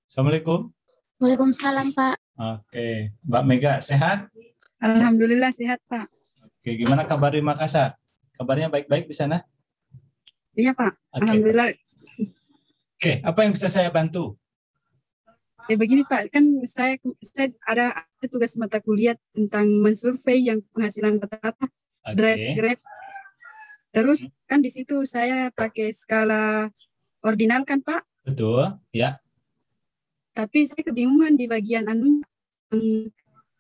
Assalamualaikum. Waalaikumsalam, Pak. Oke, Mbak Mega sehat? Alhamdulillah sehat, Pak. Oke, gimana kabar di Makassar? Kabarnya baik-baik di sana? Iya, Pak. Oke. Alhamdulillah. Oke, apa yang bisa saya bantu? Begini, Pak, kan saya ada tugas mata kuliah tentang mensurvei yang penghasilan rata-rata drive Oke. Grab. Terus kan di situ saya pakai skala ordinal kan, Pak. Betul, ya. Tapi saya kebingungan di bagian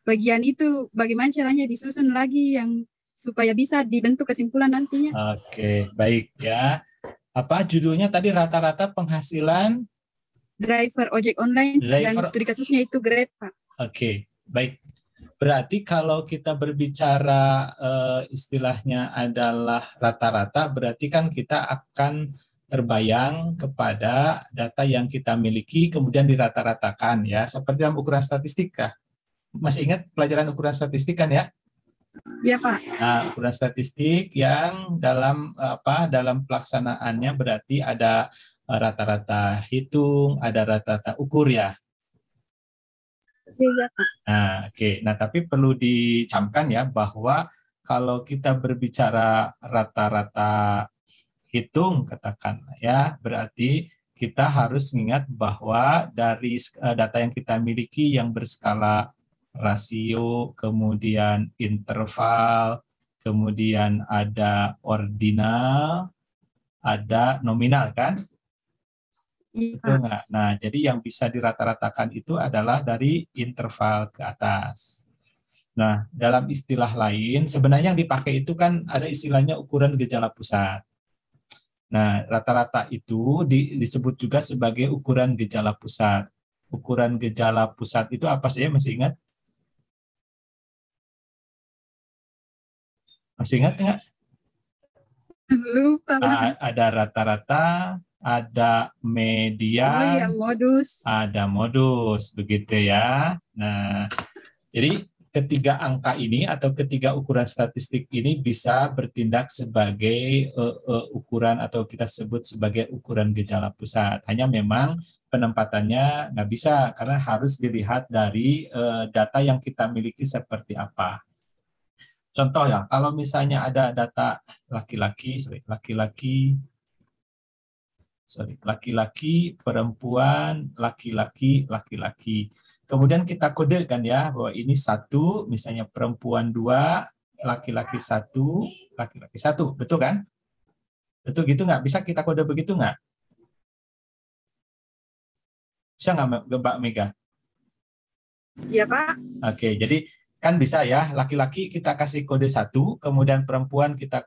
bagian itu bagaimana caranya disusun lagi yang supaya bisa dibentuk kesimpulan nantinya. Oke, baik ya. Apa judulnya tadi rata-rata penghasilan Driver ojek online dan studi kasusnya itu Grab, Pak. Oke, baik. Berarti kalau kita berbicara istilahnya adalah rata-rata, berarti kan kita akan terbayang kepada data yang kita miliki kemudian dirata-ratakan ya, seperti dalam ukuran statistika. Masih ingat pelajaran ukuran statistik kan ya? Iya, Pak. Nah, ukuran statistik yang dalam dalam pelaksanaannya berarti ada rata-rata hitung, ada rata-rata ukur ya. Iya, Pak. Nah, oke. Nah, tapi perlu dicamkan ya bahwa kalau kita berbicara rata-rata hitung katakan ya, berarti kita harus ingat bahwa dari data yang kita miliki yang berskala rasio, kemudian interval, kemudian ada ordinal, ada nominal kan? Betul nggak? Nah, jadi yang bisa dirata-ratakan itu adalah dari interval ke atas. Nah, dalam istilah lain, sebenarnya yang dipakai itu kan ada istilahnya ukuran gejala pusat. Nah, rata-rata itu disebut juga sebagai ukuran gejala pusat. Ukuran gejala pusat itu apa sih? Masih ingat? Masih ingat nggak? Lupa. Ada rata-rata, ada median, ada modus, begitu ya. Nah, jadi ketiga angka ini atau ketiga ukuran statistik ini bisa bertindak sebagai ukuran atau kita sebut sebagai ukuran gejala pusat. Hanya memang penempatannya nggak bisa karena harus dilihat dari data yang kita miliki seperti apa. Contoh ya, kalau misalnya ada data laki-laki, perempuan, laki-laki, laki-laki. Kemudian kita kodekan ya bahwa ini satu, misalnya perempuan dua, laki-laki satu, laki-laki satu, betul kan? Betul gitu nggak? Bisa kita kode begitu nggak? Bisa nggak Mbak Mega? Iya, Pak. Oke, jadi kan bisa ya, laki-laki kita kasih kode satu, kemudian perempuan kita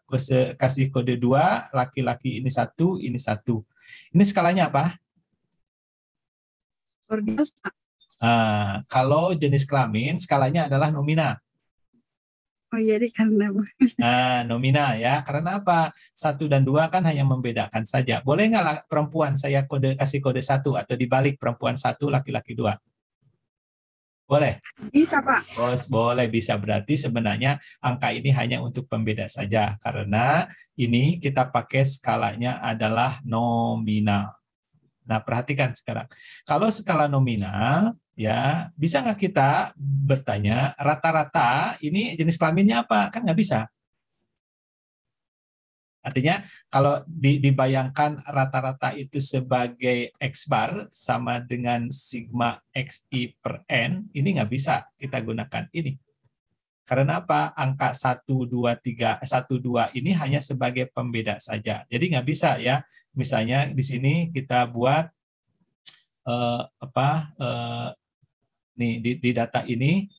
kasih kode dua, laki-laki ini satu, ini satu. Ini skalanya apa? Ordinal, Pak. Kalau jenis kelamin, skalanya adalah nomina. Oh iya, karena nomina ya. Karena apa? 1 dan 2 kan hanya membedakan saja. Boleh nggak perempuan saya kasih kode 1 atau dibalik perempuan 1, laki-laki 2? Boleh? Bisa, Pak. Oh, boleh, bisa. Berarti sebenarnya angka ini hanya untuk pembeda saja. Karena ini kita pakai skalanya adalah nominal. Nah, perhatikan sekarang. Kalau skala nominal, ya bisa nggak kita bertanya rata-rata ini jenis kelaminnya apa? Kan nggak bisa. Artinya kalau dibayangkan rata-rata itu sebagai X bar sama dengan sigma XI per N, ini nggak bisa kita gunakan ini. Karena apa? Angka 1, 2, 3, 1, 2 ini hanya sebagai pembeda saja. Jadi nggak bisa ya. Misalnya di sini kita buat di data ini,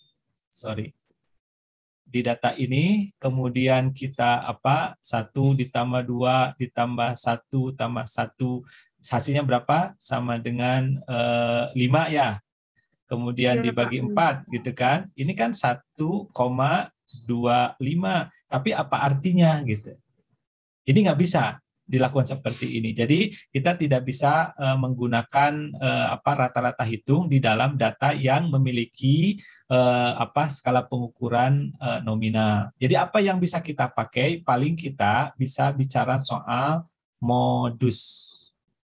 di data ini kemudian kita 1 ditambah 2 ditambah 1 tambah 1 hasilnya berapa? Sama dengan 5 ya. Kemudian dibagi 4 gitu kan. Ini kan 1,25. Tapi apa artinya gitu? Ini nggak bisa dilakukan seperti ini. Jadi kita tidak bisa menggunakan rata-rata hitung di dalam data yang memiliki skala pengukuran nominal. Jadi apa yang bisa kita pakai? Paling kita bisa bicara soal modus.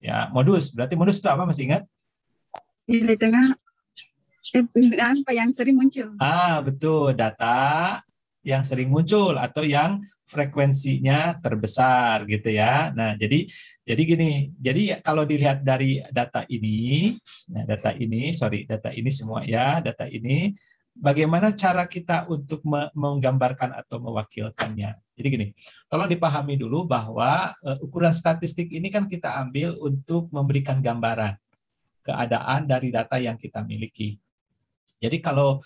Ya, modus. Berarti modus itu apa? Masih ingat? Nilai tengah apa yang sering muncul. Betul, data yang sering muncul atau yang frekuensinya terbesar gitu ya. Nah, jadi gini, jadi kalau dilihat dari data ini, nah data ini semua ya, data ini bagaimana cara kita untuk menggambarkan atau mewakilkannya. Jadi gini, tolong dipahami dulu bahwa ukuran statistik ini kan kita ambil untuk memberikan gambaran keadaan dari data yang kita miliki. Jadi kalau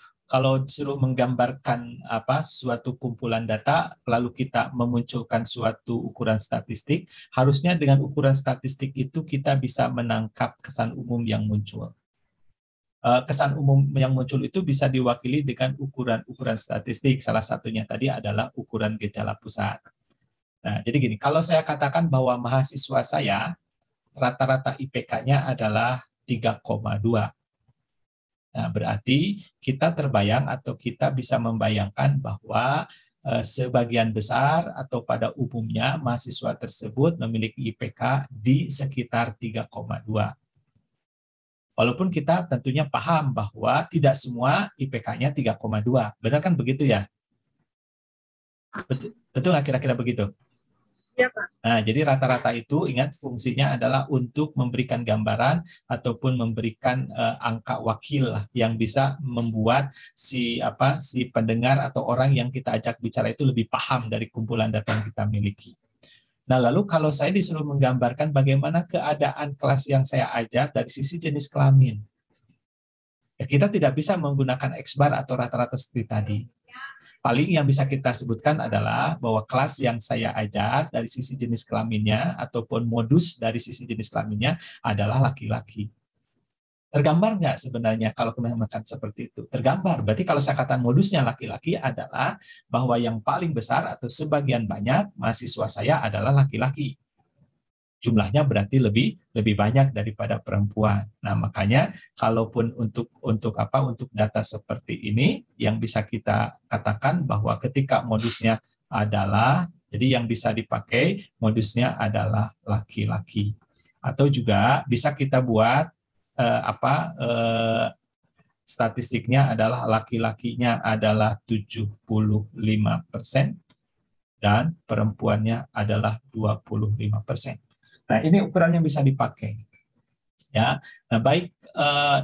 disuruh menggambarkan suatu kumpulan data, lalu kita memunculkan suatu ukuran statistik, harusnya dengan ukuran statistik itu kita bisa menangkap kesan umum yang muncul. Kesan umum yang muncul itu bisa diwakili dengan ukuran-ukuran statistik. Salah satunya tadi adalah ukuran gejala pusat. Nah, jadi gini, kalau saya katakan bahwa mahasiswa saya rata-rata IPK-nya adalah 3,2. Nah, berarti kita terbayang atau kita bisa membayangkan bahwa sebagian besar atau pada umumnya mahasiswa tersebut memiliki IPK di sekitar 3,2. Walaupun kita tentunya paham bahwa tidak semua IPK-nya 3,2. Benar kan begitu ya? Betul nggak kira-kira begitu? Ya, Pak. Nah, jadi rata-rata itu ingat fungsinya adalah untuk memberikan gambaran ataupun memberikan angka wakil yang bisa membuat si pendengar atau orang yang kita ajak bicara itu lebih paham dari kumpulan data yang kita miliki. Nah, lalu kalau saya disuruh menggambarkan bagaimana keadaan kelas yang saya ajar dari sisi jenis kelamin, ya kita tidak bisa menggunakan X-bar atau rata-rata seperti tadi. Paling yang bisa kita sebutkan adalah bahwa kelas yang saya ajar dari sisi jenis kelaminnya ataupun modus dari sisi jenis kelaminnya adalah laki-laki. Tergambar nggak sebenarnya kalau kebanyakan seperti itu? Tergambar. Berarti kalau saya katakan modusnya laki-laki adalah bahwa yang paling besar atau sebagian banyak mahasiswa saya adalah laki-laki. Jumlahnya berarti lebih banyak daripada perempuan. Nah, makanya kalaupun untuk data seperti ini yang bisa kita katakan bahwa ketika modusnya adalah jadi yang bisa dipakai modusnya adalah laki-laki. Atau juga bisa kita buat statistiknya adalah laki-lakinya adalah 75% dan perempuannya adalah 25%. Nah, ini ukuran yang bisa dipakai. Ya, nah baik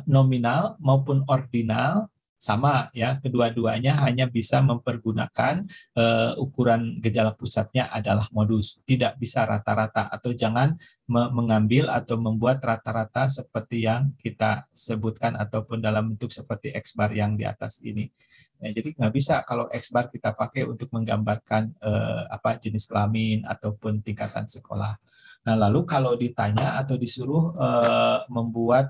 nominal maupun ordinal sama ya, kedua-duanya hanya bisa mempergunakan ukuran gejala pusatnya adalah modus, tidak bisa rata-rata atau jangan mengambil atau membuat rata-rata seperti yang kita sebutkan ataupun dalam bentuk seperti X-bar yang di atas ini. Ya, jadi nggak bisa kalau X-bar kita pakai untuk menggambarkan jenis kelamin ataupun tingkatan sekolah. Nah, lalu kalau ditanya atau disuruh membuat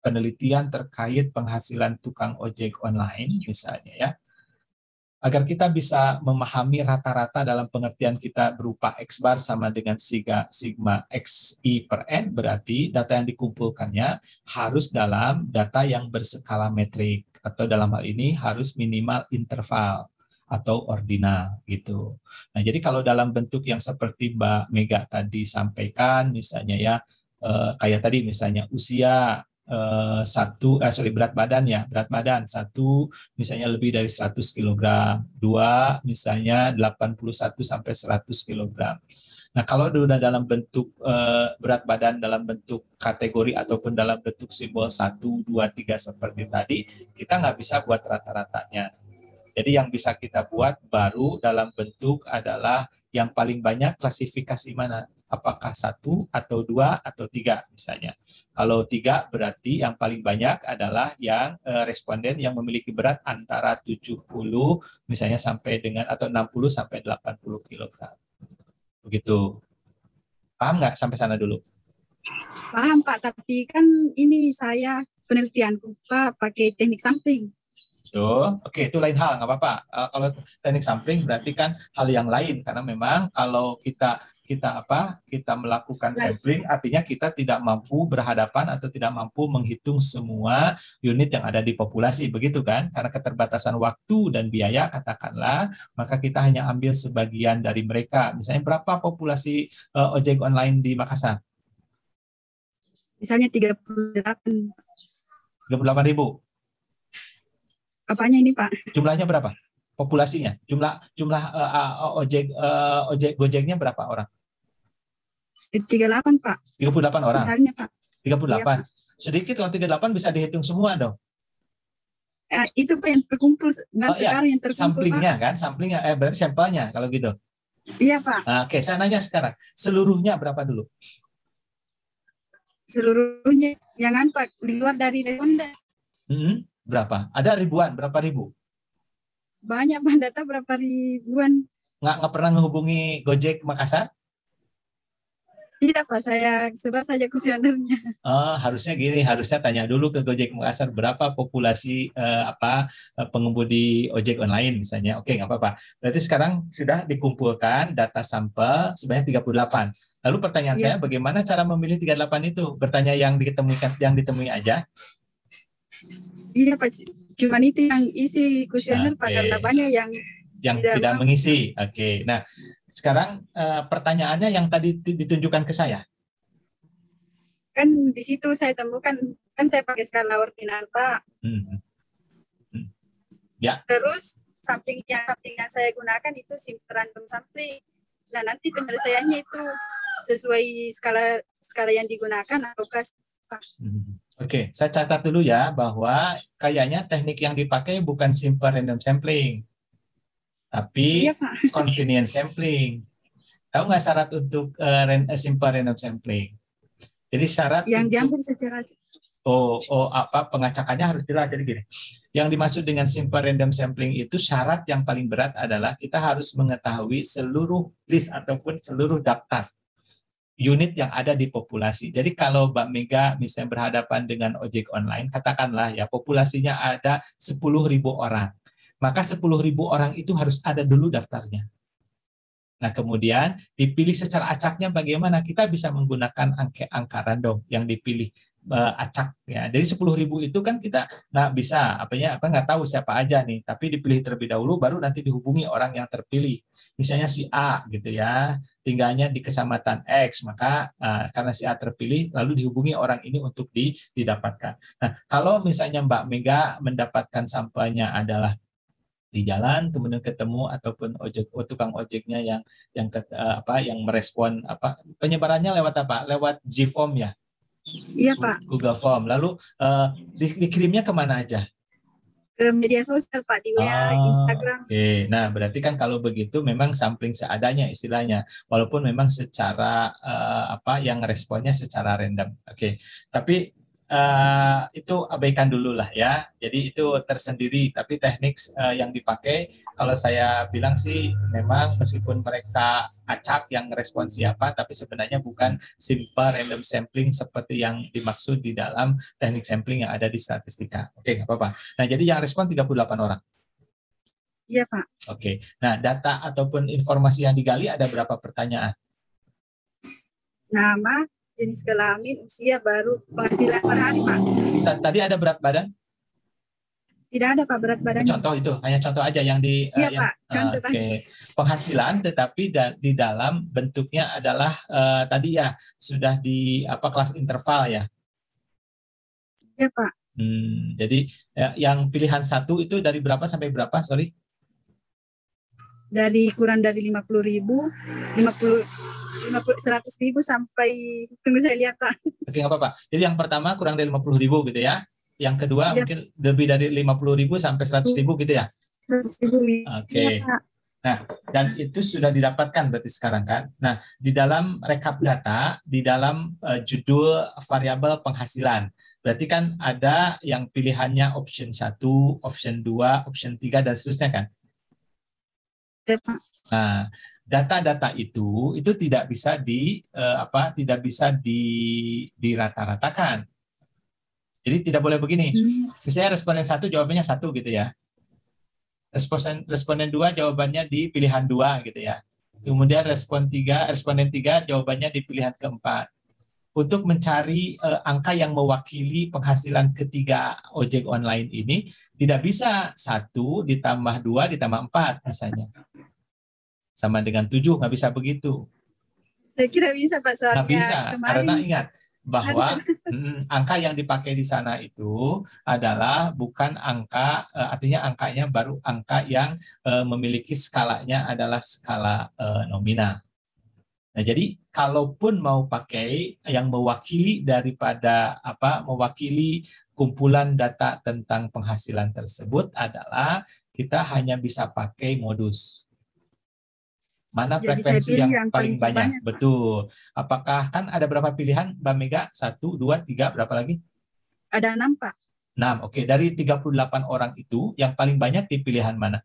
penelitian terkait penghasilan tukang ojek online, misalnya ya, agar kita bisa memahami rata-rata dalam pengertian kita berupa X-bar sama dengan sigma XI per N, berarti data yang dikumpulkannya harus dalam data yang berskala metrik, atau dalam hal ini harus minimal interval atau ordinal gitu. Nah, jadi kalau dalam bentuk yang seperti Mbak Mega tadi sampaikan, misalnya ya kayak tadi misalnya usia berat badan satu misalnya lebih dari 100 kg, dua misalnya 81 sampai 100 kg. Nah, kalau sudah dalam bentuk berat badan dalam bentuk kategori ataupun dalam bentuk simbol 1, 2, 3 seperti tadi, kita nggak bisa buat rata-ratanya. Jadi yang bisa kita buat baru dalam bentuk adalah yang paling banyak klasifikasi mana? Apakah 1 atau 2 atau 3 misalnya. Kalau 3 berarti yang paling banyak adalah yang responden yang memiliki berat antara 70 misalnya sampai dengan atau 60 sampai 80 kg. Begitu. Paham nggak sampai sana dulu? Paham, Pak, tapi kan ini saya penelitianku, Pak, pakai teknik sampling. Tuh, oke, itu lain hal, nggak apa-apa. Kalau teknik sampling berarti kan hal yang lain karena memang kalau kita melakukan sampling, artinya kita tidak mampu berhadapan atau tidak mampu menghitung semua unit yang ada di populasi, begitu kan? Karena keterbatasan waktu dan biaya, katakanlah, maka kita hanya ambil sebagian dari mereka. Misalnya berapa populasi ojek online di Makassar? Misalnya 38. 38.000. Apanya ini Pak? Jumlahnya berapa? Populasinya? Jumlah ojek Gojeknya berapa orang? 38 Pak. 38 orang. Misalnya Pak. 38. Iya, sedikit kalau 38 bisa dihitung semua dong. Itu Pak yang terkumpul. Sekarang yang terkumpul samplingnya Pak. Kan? Samplingnya, berarti sampelnya kalau gitu. Iya Pak. Oke, saya nanya sekarang. Seluruhnya berapa dulu? Seluruhnya. Jangan Pak, di luar dari Honda. Berapa? Ada ribuan, berapa ribu? Banyak Pak, data berapa ribuan. Nggak pernah menghubungi Gojek Makassar? Tidak Pak, saya sebab saja kuesionernya. Harusnya gini, harusnya tanya dulu ke Gojek Makassar berapa populasi pengemudi ojek online misalnya. Oke, nggak apa-apa. Berarti sekarang sudah dikumpulkan data sampel sebanyak 38. Lalu pertanyaan saya, bagaimana cara memilih 38 itu? Bertanya yang ditemui aja? Iya Pak, cuman itu yang isi kuesioner Pak, karena banyak yang tidak mengisi. Oke. Nah, sekarang pertanyaannya yang tadi ditunjukkan ke saya. Kan di situ saya temukan, kan saya pakai skala ordinal Pak. Ya. Terus sampling yang saya gunakan itu simple random sampling. Nah, nanti penyelesaiannya itu sesuai skala yang digunakan ataukah Pak? Oke, saya catat dulu ya bahwa kayaknya teknik yang dipakai bukan simple random sampling, tapi convenience sampling. Tahu nggak syarat untuk simple random sampling? Jadi syarat yang diambil secara pengacakannya harus jelas. Jadi gini, yang dimaksud dengan simple random sampling itu syarat yang paling berat adalah kita harus mengetahui seluruh list ataupun seluruh daftar unit yang ada di populasi. Jadi kalau Mbak Mega misalnya berhadapan dengan ojek online, katakanlah ya populasinya ada 10.000 orang. Maka 10.000 orang itu harus ada dulu daftarnya. Nah, kemudian dipilih secara acaknya bagaimana? Kita bisa menggunakan angka random yang dipilih acak ya. Dari 10.000 itu kan kita nggak bisa nggak tahu siapa aja nih, tapi dipilih terlebih dahulu baru nanti dihubungi orang yang terpilih. Misalnya si A gitu ya, tinggalnya di kecamatan X, maka karena si A terpilih lalu dihubungi orang ini untuk didapatkan. Nah, kalau misalnya Mbak Mega mendapatkan sampelnya adalah di jalan, kemudian ketemu ataupun tukang ojeknya yang merespon penyebarannya lewat apa? Lewat G-Form ya? Iya Pak. Google Form. Lalu dikirimnya kemana aja? Ke media sosial Pak, di WA, Instagram. Oke. Nah, berarti kan kalau begitu memang sampling seadanya istilahnya, walaupun memang secara yang responnya secara random. Oke. Tapi itu abaikan dulu lah ya. Jadi itu tersendiri. Tapi teknik yang dipakai, kalau saya bilang sih memang meskipun mereka acak yang respon siapa, tapi sebenarnya bukan simple random sampling seperti yang dimaksud di dalam teknik sampling yang ada di statistika. Oke, nggak apa-apa. Nah, jadi yang respon 38 orang. Iya Pak. Oke. Nah, data ataupun informasi yang digali ada berapa pertanyaan? Nama, jenis kelamin, usia, baru, penghasilan per hari Pak. Tadi ada berat badan? Tidak ada Pak berat badan. Contoh itu, hanya contoh aja yang di. Iya Pak, contoh. Penghasilan, tetapi di dalam bentuknya adalah tadi ya sudah di kelas interval ya. Iya Pak. Jadi yang pilihan 1 itu dari berapa sampai berapa? Sorry. Dari kurang dari 50.000, 100.000 sampai, tunggu saya lihat Pak. Oke, nggak apa-apa. Jadi yang pertama kurang dari 50.000 gitu ya. Yang kedua mungkin lebih dari 50.000 sampai 100.000 gitu ya. 100.000. Oke. Nah, dan itu sudah didapatkan berarti sekarang kan. Nah, di dalam rekap data, di dalam judul variabel penghasilan, berarti kan ada yang pilihannya option 1, option 2, option 3 dan seterusnya kan. Nah, data-data itu tidak bisa dirata-ratakan. Jadi tidak boleh begini. Misalnya responden 1 jawabannya 1 gitu ya. Responden 2 jawabannya di pilihan 2 gitu ya. Kemudian responden 3 jawabannya di pilihan keempat. Untuk mencari angka yang mewakili penghasilan ketiga ojek online ini, tidak bisa 1 ditambah 2 ditambah 4 misalnya. Sama dengan 7, nggak bisa begitu. Saya kira bisa Pak, soalnya nggak bisa, kemarin. karena ingat, bahwa angka yang dipakai di sana itu adalah bukan angka, artinya angkanya baru angka yang memiliki skalanya adalah skala nominal. Nah, jadi kalaupun mau pakai yang mewakili daripada mewakili kumpulan data tentang penghasilan tersebut adalah kita hanya bisa pakai modus. Mana Jadi saya frekuensi pilih yang paling banyak? Betul. Apakah kan ada berapa pilihan, Mbak Mega? 1, 2, 3, berapa lagi? Ada 6, Pak. 6. Oke, dari 38 orang itu, yang paling banyak di pilihan mana?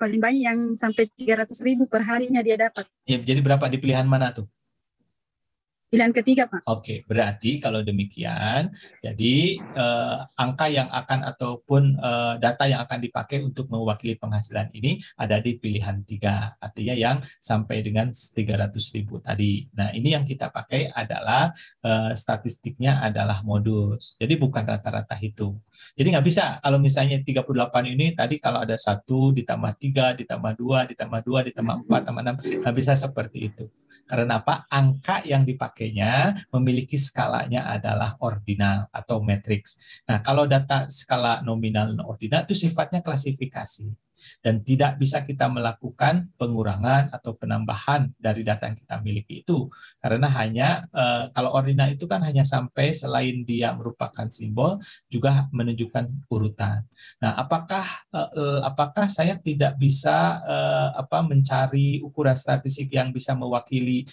Paling banyak yang sampai 300.000 per harinya dia dapat. Ya, jadi berapa di pilihan mana tuh? Pilihan ketiga, Pak. Oke, berarti kalau demikian, jadi angka yang akan ataupun data yang akan dipakai untuk mewakili penghasilan ini ada di pilihan 3, artinya yang sampai dengan 300.000 tadi. Nah, ini yang kita pakai adalah statistiknya adalah modus, jadi bukan rata-rata hitung. Jadi nggak bisa kalau misalnya 38 ini tadi kalau ada 1 ditambah 3 ditambah 2 ditambah 2 ditambah 4 tambah 6, nggak bisa seperti itu. Karena apa? Angka yang dipakainya memiliki skalanya adalah ordinal atau matriks. Nah, kalau data skala nominal dan ordinal itu sifatnya klasifikasi. Dan tidak bisa kita melakukan pengurangan atau penambahan dari data yang kita miliki itu. Karena hanya, kalau ordinal itu kan hanya sampai selain dia merupakan simbol, juga menunjukkan urutan. Nah, apakah saya tidak bisa mencari ukuran statistik yang bisa mewakili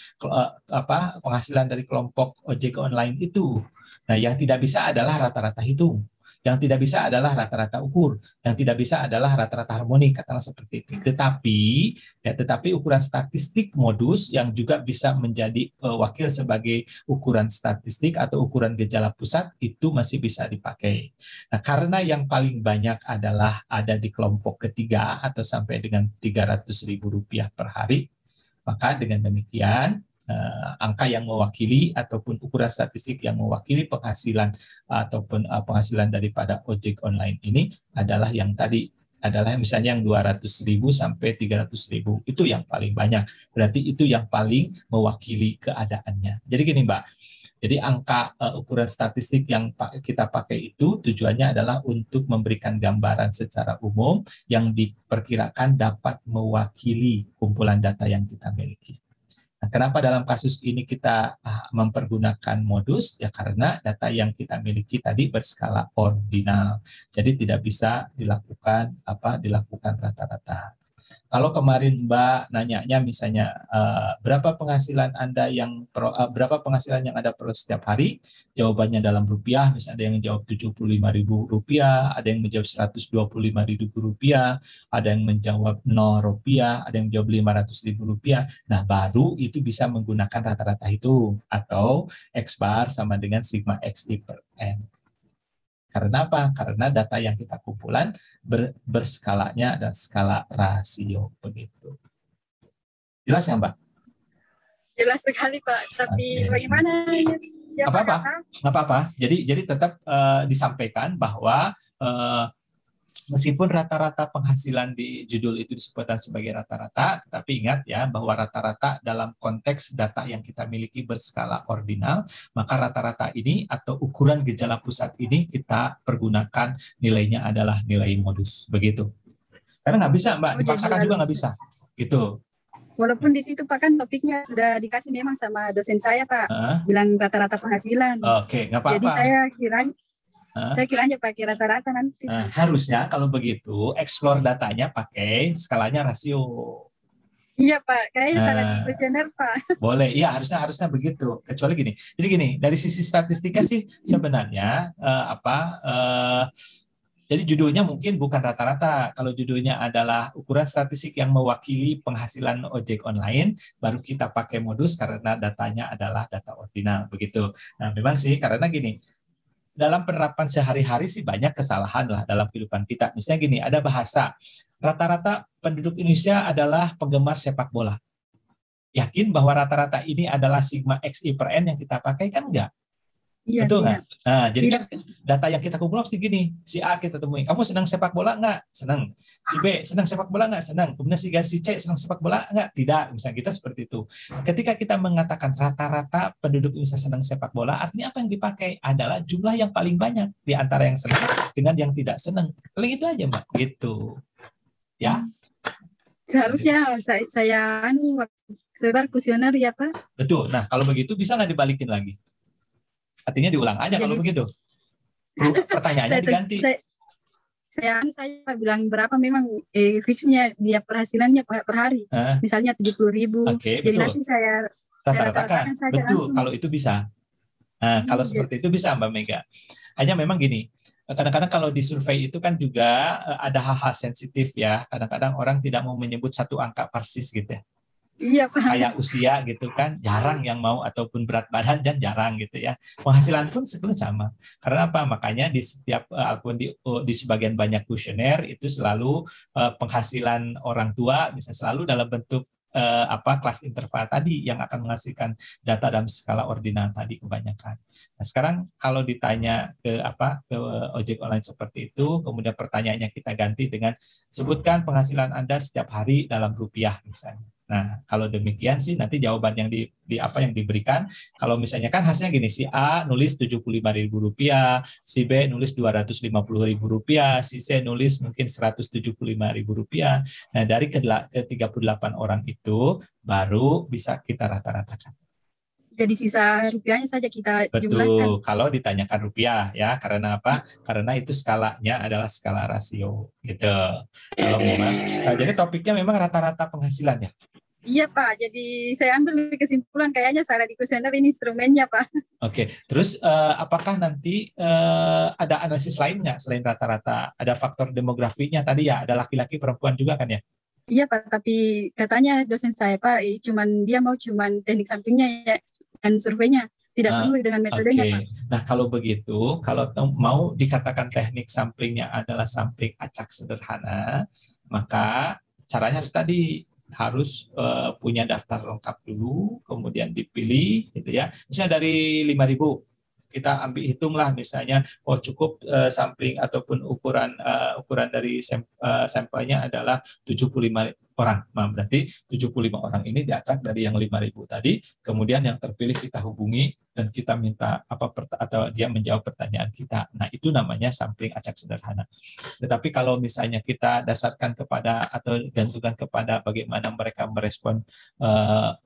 penghasilan dari kelompok ojek online itu? Nah, yang tidak bisa adalah rata-rata hitung. Yang tidak bisa adalah rata-rata ukur. Yang tidak bisa adalah rata-rata harmonik, katakanlah seperti itu. Tetapi ukuran statistik modus yang juga bisa menjadi wakil sebagai ukuran statistik atau ukuran gejala pusat itu masih bisa dipakai. Nah, karena yang paling banyak adalah ada di kelompok ketiga atau sampai dengan Rp300.000 per hari, maka dengan demikian angka yang mewakili ataupun ukuran statistik yang mewakili penghasilan ataupun penghasilan daripada ojek online ini adalah yang tadi, adalah misalnya yang 200.000 sampai 300.000, itu yang paling banyak. Berarti itu yang paling mewakili keadaannya. Jadi gini, Mbak. Jadi angka ukuran statistik yang kita pakai itu tujuannya adalah untuk memberikan gambaran secara umum yang diperkirakan dapat mewakili kumpulan data yang kita miliki. Nah, kenapa dalam kasus ini kita mempergunakan modus? Ya karena data yang kita miliki tadi berskala ordinal. Jadi tidak bisa dilakukan rata-rata. Kalau kemarin Mbak nanyanya misalnya berapa penghasilan Anda berapa penghasilan yang Anda peroleh setiap hari? Jawabannya dalam rupiah, misalnya ada yang menjawab Rp75.000, ada yang menjawab Rp125.000, ada yang menjawab Rp0, ada yang menjawab Rp500.000. Nah, baru itu bisa menggunakan rata-rata hitung atau X bar sama dengan sigma XI per N. Karena apa? Karena data yang kita kumpulan berskalanya ada skala rasio begitu. Jelas nggak, Mbak? Jelas sekali, Pak. Tapi bagaimana? Nggak apa-apa. Jadi tetap disampaikan bahwa meskipun rata-rata penghasilan di judul itu disebutkan sebagai rata-rata, tapi ingat ya bahwa rata-rata dalam konteks data yang kita miliki berskala ordinal, maka rata-rata ini atau ukuran gejala pusat ini kita pergunakan nilainya adalah nilai modus, begitu. Karena nggak bisa, Mbak, dipaksakan juga nggak bisa, gitu. Walaupun di situ Pak kan topiknya sudah dikasih memang sama dosen saya, Pak, bilang rata-rata penghasilan. Oke, nggak apa-apa. Jadi saya kiranya pakai rata-rata nanti. Nah, harusnya kalau begitu explore datanya pakai skalanya rasio. Iya, Pak, kayaknya salah di kuesioner, Pak. Boleh, iya harusnya begitu. Kecuali gini. Jadi gini, dari sisi statistika sih sebenarnya jadi judulnya mungkin bukan rata-rata. Kalau judulnya adalah ukuran statistik yang mewakili penghasilan ojek online, baru kita pakai modus karena datanya adalah data ordinal, begitu. Nah, memang sih karena gini, dalam penerapan sehari-hari sih banyak kesalahan lah dalam kehidupan kita. Misalnya gini, ada bahasa, rata-rata penduduk Indonesia adalah penggemar sepak bola. Yakin bahwa rata-rata ini adalah sigma XI per N yang kita pakai? Kan enggak. Iya, Betul tidak. nggak? Nah, jadi Tidak. kan data yang kita kumpulkan sih gini, si A kita temui, kamu senang sepak bola nggak? Senang. Si B senang sepak bola nggak? Senang. Kemudian si C senang sepak bola nggak? Tidak. Misalnya kita seperti itu. Ketika kita mengatakan rata-rata penduduk Indonesia senang sepak bola, artinya apa yang dipakai adalah jumlah yang paling banyak di antara yang senang dengan yang tidak senang. Paling itu aja, Mbak. Gitu. Ya. Seharusnya saya sebar kuesioner ya Pak. Betul. Nah, kalau begitu bisa nggak dibalikin lagi? Artinya diulang aja kalau Jadi begitu. Pertanyaannya saya diganti. saya bilang berapa memang fixnya dia penghasilannya per hari. Misalnya 70.000. Oke, Jadi betul. nanti saya Rata-ratakan. rata-ratakan saja Betul, langsung. kalau itu bisa. Nah, kalau seperti itu bisa, Mbak Mega. Hanya memang gini, kadang-kadang kalau di survei itu kan juga ada hal-hal sensitif ya. Kadang-kadang orang tidak mau menyebut satu angka persis gitu ya. Iya Pak. Kayak usia gitu kan, jarang yang mau, ataupun berat badan dan jarang gitu ya. Penghasilan pun sebetulnya sama. Karena apa? Makanya di setiap akun di sebagian banyak kuesioner itu selalu penghasilan orang tua bisa selalu dalam bentuk kelas interval tadi yang akan menghasilkan data dalam skala ordinal tadi kebanyakan. Nah, sekarang kalau ditanya ke ojek online seperti itu, kemudian pertanyaannya kita ganti dengan sebutkan penghasilan Anda setiap hari dalam rupiah misalnya. Nah, kalau demikian sih nanti jawaban yang apa yang diberikan, kalau misalnya kan hasilnya gini, si A nulis Rp75.000, si B nulis Rp250.000, si C nulis mungkin Rp175.000. Nah, dari ke 38 orang itu baru bisa kita rata-ratakan. Jadi sisa rupiahnya saja kita jumlahkan. Betul, kalau ditanyakan rupiah ya, karena apa? Karena itu skalanya adalah skala rasio gitu. Kalau memang, jadi topiknya memang rata-rata penghasilan ya. Iya Pak, jadi saya ambil kesimpulan kayaknya salah di kuesioner ini instrumennya Pak. Oke, terus apakah nanti ada analisis lain nggak selain rata-rata? Ada faktor demografinya tadi ya, ada laki-laki perempuan juga kan ya? Iya Pak, tapi katanya dosen saya Pak, dia mau teknik sampingnya ya, dan surveinya. Tidak perlu dengan metodenya Pak. Nah, kalau begitu, kalau mau dikatakan teknik samplingnya adalah sampling acak sederhana, maka caranya harus punya daftar lengkap dulu, kemudian dipilih, gitu ya. Misalnya dari 5.000, kita ambil hitunglah misalnya, cukup sampling ataupun ukuran dari sampelnya adalah 75 orang. Nah, berarti 75 orang ini diacak dari yang 5.000 tadi, kemudian yang terpilih kita hubungi dan kita minta atau dia menjawab pertanyaan kita. Nah, itu namanya sampling acak sederhana. Tetapi kalau misalnya kita dasarkan kepada atau gantungkan kepada bagaimana mereka merespon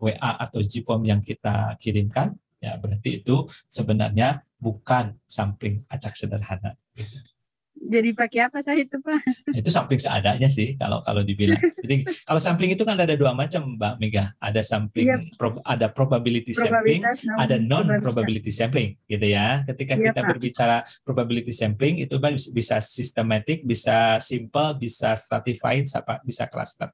WA atau Gform yang kita kirimkan, ya berarti itu sebenarnya bukan sampling acak sederhana. Jadi pakai apa saya itu Pak? Itu sampling seadanya sih kalau dibilang. Jadi kalau sampling itu kan ada dua macam, Mbak Mega. Ada sampling, ada probability sampling, ada non probability sampling, gitu ya. Ketika kita berbicara probability sampling itu kan bisa systematic, bisa simple, bisa stratified, bisa cluster.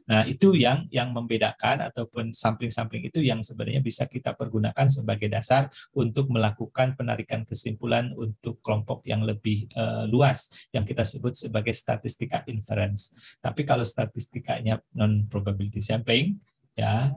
Nah, itu yang membedakan, ataupun sampling-sampling itu yang sebenarnya bisa kita pergunakan sebagai dasar untuk melakukan penarikan kesimpulan untuk kelompok yang lebih luas, yang kita sebut sebagai statistika inference. Tapi kalau statistikanya non probability sampling, ya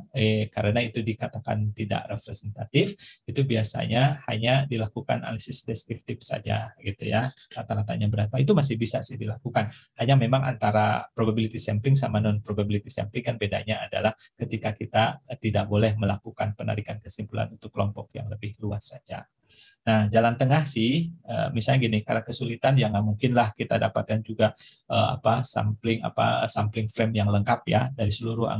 karena itu dikatakan tidak representatif, itu biasanya hanya dilakukan analisis deskriptif saja gitu ya, rata-ratanya berapa itu masih bisa sih dilakukan. Hanya memang antara probability sampling sama non probability sampling kan bedanya adalah ketika kita tidak boleh melakukan penarikan kesimpulan untuk kelompok yang lebih luas saja. Nah, jalan tengah sih, misalnya gini, karena kesulitan ya nggak mungkin lah kita dapatkan juga sampling frame yang lengkap ya dari seluruh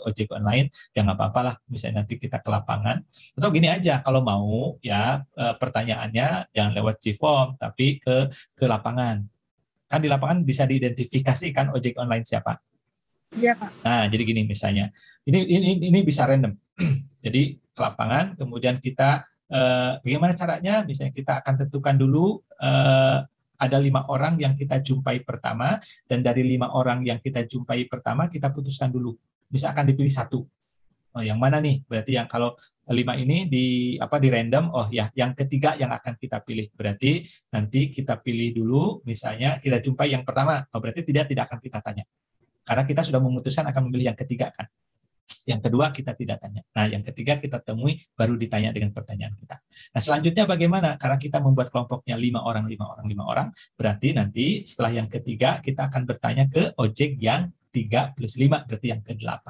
ojek online, ya nggak apa-apa lah, misalnya nanti kita ke lapangan. Atau gini aja, kalau mau ya pertanyaannya jangan lewat Gform, tapi ke lapangan. Kan di lapangan bisa diidentifikasikan ojek online siapa. Iya Pak. Nah, jadi gini misalnya, ini bisa random. Jadi ke lapangan, kemudian kita bagaimana caranya? Misalnya kita akan tentukan dulu ada 5 orang yang kita jumpai pertama, dan dari 5 orang yang kita jumpai pertama kita putuskan dulu. Bisa akan dipilih satu. Oh, yang mana nih? Berarti yang kalau 5 ini di random, oh ya, yang ketiga yang akan kita pilih. Berarti nanti kita pilih dulu, misalnya kita jumpai yang pertama. Oh, berarti tidak akan kita tanya. Karena kita sudah memutuskan akan memilih yang ketiga kan. Yang kedua kita tidak tanya. Nah, yang ketiga kita temui baru ditanya dengan pertanyaan kita. Nah, selanjutnya bagaimana? Karena kita membuat kelompoknya 5 orang, 5 orang, 5 orang, berarti nanti setelah yang ketiga kita akan bertanya ke objek yang 3 plus 5, berarti yang ke-8.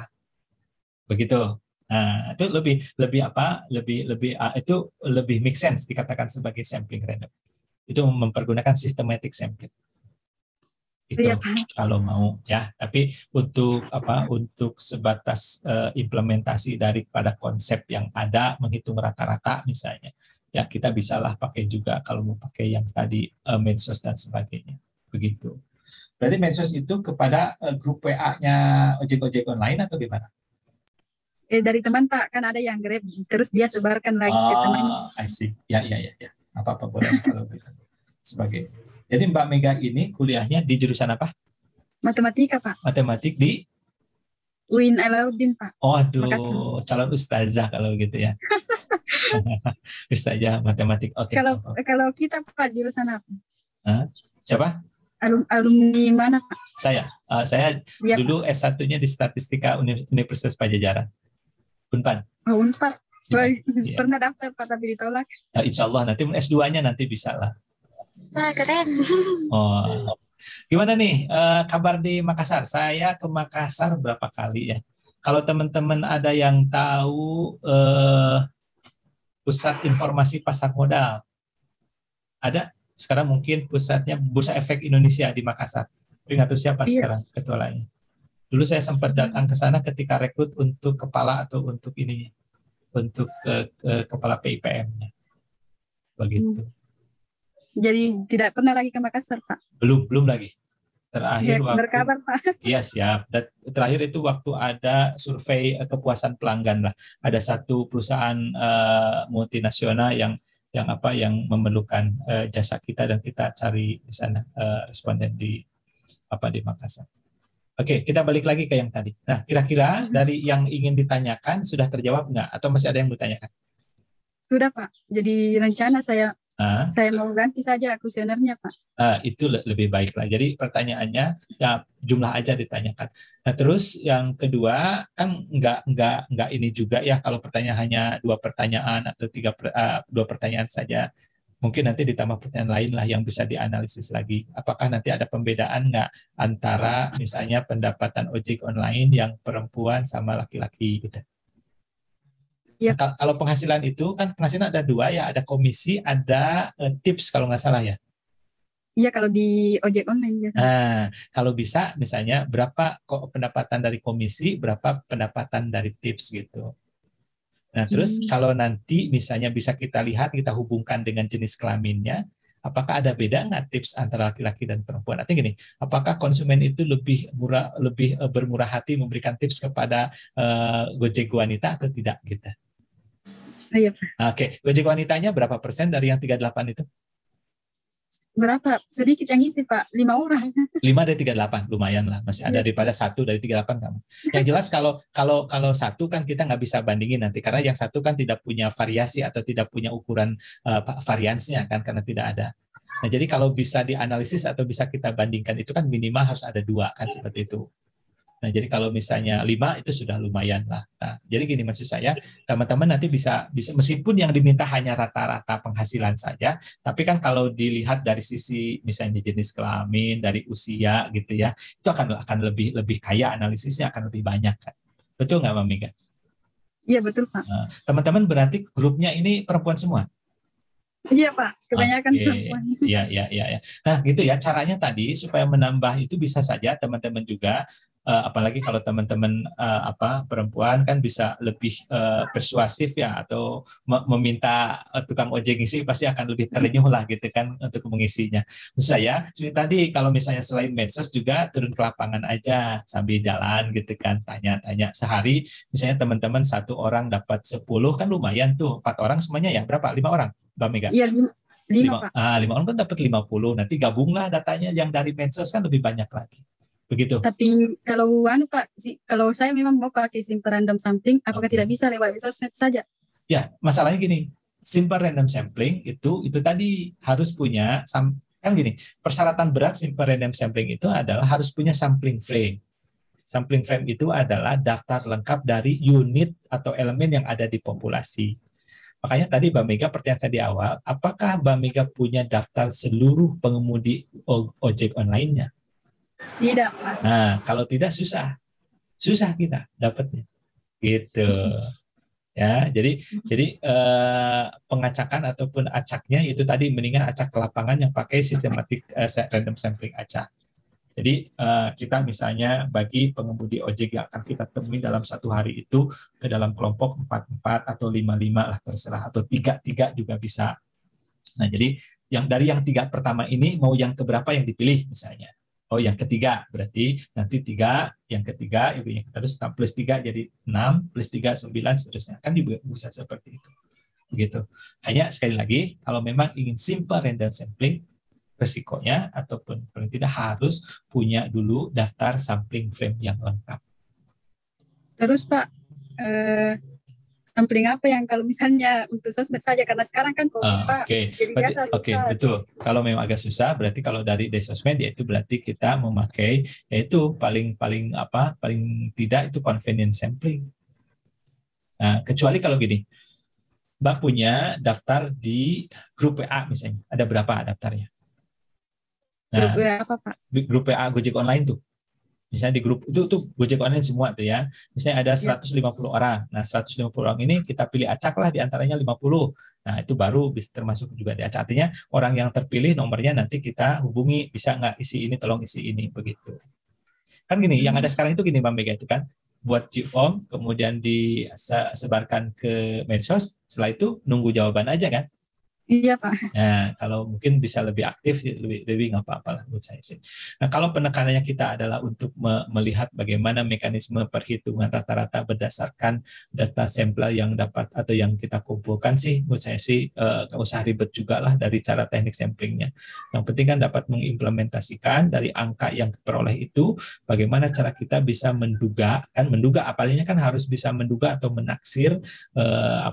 Begitu. Nah, itu lebih apa? Itu lebih make sense dikatakan sebagai sampling random. Itu mempergunakan systematic sampling. Itu kalau mau ya, tapi untuk untuk sebatas implementasi daripada konsep yang ada, menghitung rata-rata misalnya ya, kita bisalah pakai juga kalau mau pakai yang tadi medsos dan sebagainya, begitu. Berarti medsos itu kepada grup WA-nya ojek-ojek online atau gimana? Dari teman Pak, kan ada yang Grab terus dia sebarkan lagi ke teman. I see. Ya. Apa boleh kalau gitu. Sebagai. Jadi Mbak Mega ini kuliahnya di jurusan apa? Matematika Pak. Matematik di UIN Alauddin Pak. Oh, aduh, calon ustazah kalau gitu ya. Ustazah matematik. Oke. Kalau kita Pak jurusan apa? Siapa? Alumni mana Pak? Saya ya, dulu Pak. S1-nya di Statistika Universitas Pajajaran. Unpad. Oh, Unpad. Ya. Pernah daftar Pak tapi ditolak. Insya Allah nanti S2-nya nanti bisa lah. Wah, keren. Oh, gimana nih kabar di Makassar? Saya ke Makassar berapa kali ya. Kalau teman-teman ada yang tahu pusat informasi pasar modal, ada sekarang mungkin pusatnya Bursa Efek Indonesia di Makassar. Tapi nggak tahu siapa sekarang ketuanya. Dulu saya sempat datang ke sana ketika rekrut untuk kepala atau untuk ini, untuk kepala PIPM-nya, begitu. Jadi tidak pernah lagi ke Makassar, Pak? Belum lagi. Terakhir waktu berkabar, Pak. Iya, siap. Dan terakhir itu waktu ada survei kepuasan pelanggan lah. Ada satu perusahaan multinasional yang memerlukan jasa kita dan kita cari di sana responden di Makassar. Oke, kita balik lagi ke yang tadi. Nah, kira-kira dari yang ingin ditanyakan sudah terjawab nggak? Atau masih ada yang ditanyakan? Sudah, Pak. Jadi rencana saya mau ganti saja kuesionernya, Pak. Itu lebih baik lah. Jadi pertanyaannya ya jumlah aja ditanyakan. Nah, terus yang kedua kan nggak ini juga ya, kalau pertanyaan hanya 2 pertanyaan atau 2 pertanyaan saja. Mungkin nanti ditambah pertanyaan lain lah yang bisa dianalisis lagi. Apakah nanti ada pembedaan nggak antara misalnya pendapatan ojek online yang perempuan sama laki-laki gitu. Ya. Nah, kalau penghasilan itu kan penghasilan ada 2 ya, ada komisi, ada tips kalau nggak salah ya. Iya, kalau di ojek online biasanya. Nah, kalau bisa misalnya berapa pendapatan dari komisi, berapa pendapatan dari tips gitu. Nah, terus kalau nanti misalnya bisa kita lihat, kita hubungkan dengan jenis kelaminnya, apakah ada beda nggak tips antara laki-laki dan perempuan? Artinya gini, apakah konsumen itu lebih bermurah hati memberikan tips kepada Gojek wanita atau tidak gitu? Iya. Oke, Gojek wanitanya berapa persen dari yang 38 itu? Berapa? Sedikit yang isi, Pak. 5 orang. 5 dari 38, lumayan lah. Masih ada daripada 1 dari 38 kamu. Yang jelas kalau 1 kan kita nggak bisa bandingin nanti. Karena yang 1 kan tidak punya variasi atau tidak punya ukuran variansnya kan, karena tidak ada. Nah, jadi kalau bisa dianalisis atau bisa kita bandingkan itu kan minimal harus ada 2 kan, seperti itu. Nah, jadi kalau misalnya 5 itu sudah lumayan lah. Nah, jadi gini maksud saya, teman-teman nanti bisa meskipun yang diminta hanya rata-rata penghasilan saja, tapi kan kalau dilihat dari sisi misalnya jenis kelamin, dari usia gitu ya, itu akan lebih kaya, analisisnya akan lebih banyak kan. Betul nggak, Mbak Mega? Iya, betul, Pak. Nah, teman-teman berarti grupnya ini perempuan semua? Iya, Pak. Kebanyakan perempuan. Iya. Nah, gitu ya. Caranya tadi supaya menambah itu bisa saja teman-teman juga, apalagi kalau teman-teman perempuan kan bisa lebih persuasif ya, atau meminta tukang ojek ngisi pasti akan lebih terenyuh lah gitu kan untuk mengisinya. Maksud saya seperti tadi, kalau misalnya selain medsos juga turun ke lapangan aja sambil jalan gitu kan, tanya-tanya sehari misalnya teman-teman 1 orang dapat 10 kan lumayan tuh. 4 orang semuanya ya berapa? 5 orang, Mbak Mega? Iya, 5 Pak. 5 orang kan dapat 50. Nanti gabunglah datanya yang dari medsos kan lebih banyak lagi. Begitu. Tapi kalau Pak, kalau saya memang mau pakai simple random sampling, apakah tidak bisa lewat sosmed saja? Ya, masalahnya gini, simple random sampling itu tadi harus punya kan gini, persyaratan berat simple random sampling itu adalah harus punya sampling frame. Sampling frame itu adalah daftar lengkap dari unit atau elemen yang ada di populasi. Makanya tadi Mbak Mega pertanyaan saya di awal, apakah Mbak Mega punya daftar seluruh pengemudi ojek online-nya? Tidak, Pak. Nah, kalau tidak susah kita dapatnya, gitu. Ya, jadi pengacakan ataupun acaknya itu tadi mendingan acak ke lapangan yang pakai sistematik random sampling acak. Jadi kita misalnya bagi pengemudi ojek yang akan kita temui dalam satu hari itu ke dalam kelompok 4-4 atau 5-5 lah terserah, atau 3-3 juga bisa. Nah, jadi dari yang 3 pertama ini mau yang keberapa yang dipilih misalnya. Oh, yang ketiga, berarti nanti 3, yang ketiga, yang terus plus 3 jadi 6, plus 3, 9, seterusnya. Kan juga bisa seperti itu. Begitu. Hanya sekali lagi, kalau memang ingin simple random sampling, resikonya ataupun paling tidak harus punya dulu daftar sampling frame yang lengkap. Terus Pak, sampling apa yang kalau misalnya untuk sosmed saja, karena sekarang kan Pak jadi biasa susah. Oke, betul. Kalau memang agak susah, berarti kalau dari sosmed yaitu berarti kita memakai yaitu paling tidak itu convenience sampling. Nah, kecuali kalau gini, Mbak punya daftar di grup WA misalnya, ada berapa daftarnya? Nah, grup WA apa Pak? Grup WA Gojek Online tuh. Misalnya di grup itu tuh Gojek Online semua tuh ya. Misalnya ada 150 orang. Nah, 150 orang ini kita pilih acak lah di antaranya 50. Nah, itu baru bisa termasuk juga di acak. Artinya orang yang terpilih nomornya nanti kita hubungi, bisa nggak isi ini, tolong isi ini, begitu. Kan gini, yang ada sekarang itu gini Mbak Mega itu kan, buat form, kemudian disebarkan ke medsos, setelah itu nunggu jawaban aja kan. Iya Pak. Nah, kalau mungkin bisa lebih aktif, lebih nggak apa-apa lah menurut saya sih. Nah, kalau penekanannya kita adalah untuk melihat bagaimana mekanisme perhitungan rata-rata berdasarkan data sampel yang dapat atau yang kita kumpulkan sih, menurut saya sih nggak usah ribet juga lah dari cara teknik samplingnya. Yang penting kan dapat mengimplementasikan dari angka yang diperoleh itu, bagaimana cara kita bisa menduga, apalagi kan harus bisa menduga atau menaksir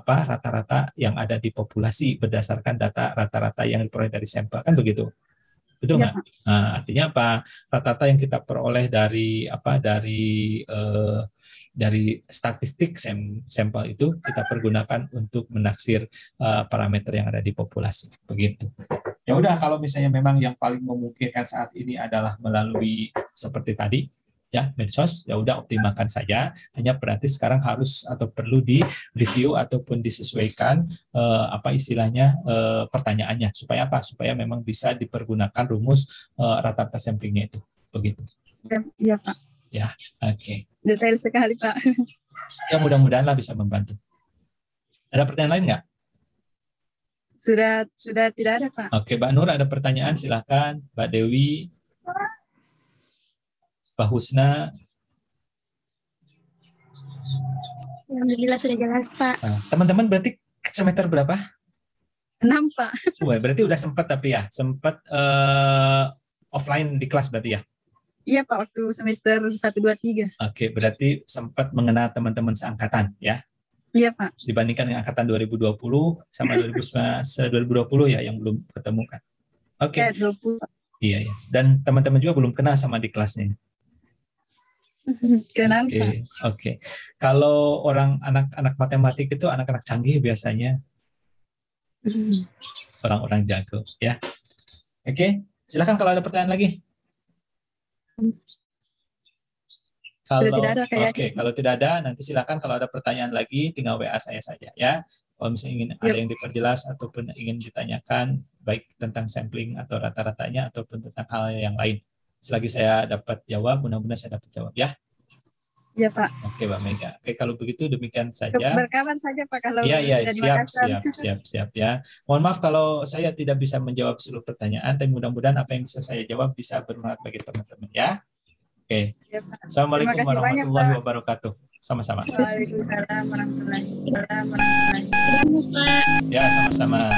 rata-rata yang ada di populasi berdasarkan data rata-rata yang diperoleh dari sampel, kan begitu, betul nggak? Nah, artinya apa? Rata-rata yang kita peroleh dari statistik sampel itu kita pergunakan untuk menaksir parameter yang ada di populasi, begitu. Ya udah, kalau misalnya memang yang paling memungkinkan saat ini adalah melalui seperti tadi, ya medsos, ya udah optimalkan saja. Hanya berarti sekarang harus atau perlu di review ataupun disesuaikan pertanyaannya supaya supaya memang bisa dipergunakan rumus rata-rata samplingnya itu, begitu. Iya Pak. Ya, oke. Detail sekali Pak. Ya, mudah-mudahan lah bisa membantu. Ada pertanyaan lain nggak? Sudah tidak ada Pak. Oke, Mbak Nur ada pertanyaan, silakan. Mbak Dewi, Pak Husna. Alhamdulillah sudah jelas Pak. Teman-teman berarti semester berapa? 6 Pak. Berarti udah sempat sempat offline di kelas berarti ya? Iya Pak, waktu semester 1, 2, 3. Oke, berarti sempat mengenal teman-teman seangkatan ya? Iya Pak. Dibandingkan dengan angkatan 2020 sama 2020 ya yang belum ketemu kan? Oke. 20. Iya. Dan teman-teman juga belum kenal sama di kelasnya. Kenal. Oke. Kalau anak-anak matematik itu anak-anak canggih biasanya, orang-orang jago ya. Oke, silakan kalau ada pertanyaan lagi. Kalau tidak ada, nanti silakan kalau ada pertanyaan lagi tinggal WA saya saja ya. Kalau misalnya ingin ada yang diperjelas ataupun ingin ditanyakan baik tentang sampling atau rata-ratanya ataupun tentang hal yang lain. Selagi saya dapat jawab, mudah-mudahan saya dapat jawab ya. Iya Pak. Oke Mbak Mega. Oke, kalau begitu demikian saja. Berkawan saja Pak kalau siap ya. Mohon maaf kalau saya tidak bisa menjawab seluruh pertanyaan, tapi mudah-mudahan apa yang bisa saya jawab bisa bermanfaat bagi teman-teman ya. Oke. Ya, Assalamualaikum warahmatullahi wabarakatuh. Sama-sama. Waalaikumsalam warahmatullahi wabarakatuh. Ya, sama-sama.